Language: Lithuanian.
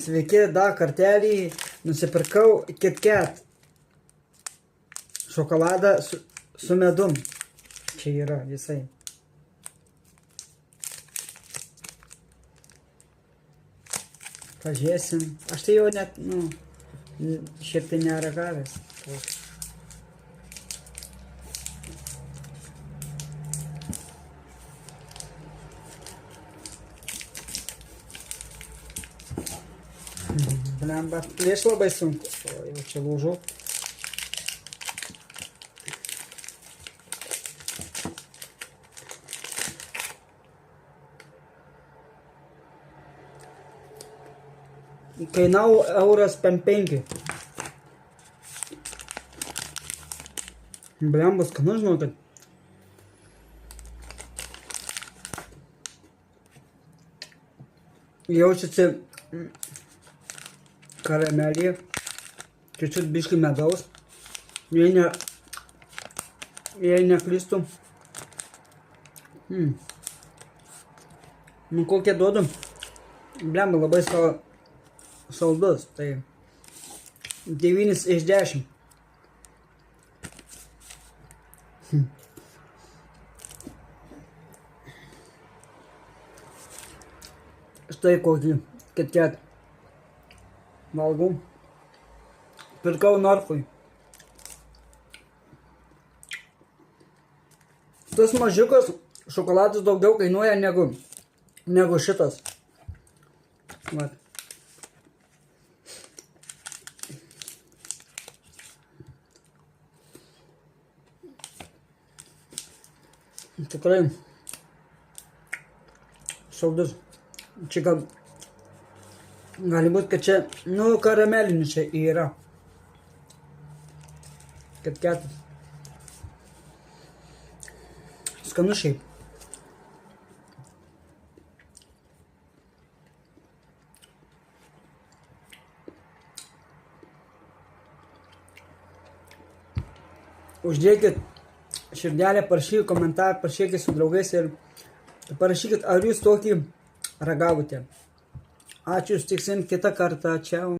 Sveiki, dar kartelį nusipirkau KitKat šokoladą su medum. Čia yra visai. Pažiūrėsim. Aš tai jau net, šiaip tai neragavęs. Blemba, plėš labai sunku. O, jau čia lūžau. Kainavo €5. Blemba, skanu, žinau, kad. Jaučiasi karamelį, čiut biškį medaus, jei neklystu. Nu kokie duodu, blemba, labai saldus, tai 9 iš 10. Štai kokį KitKat valgau. Pirkau Norfui. Tas mažiukas šokoladas daugiau kainuoja negu šitas. Vat. Tikrai saldus. Čia gali būt, kad čia, karamelinis čia yra. KitKatas. Skanu šiaip. Uždėkit širdelę, parašykit komentarą, parašykit su draugais ir parašykit, ar jūs tokį ragavote. Ačiū, sutiksim kitą kartą. Čiau.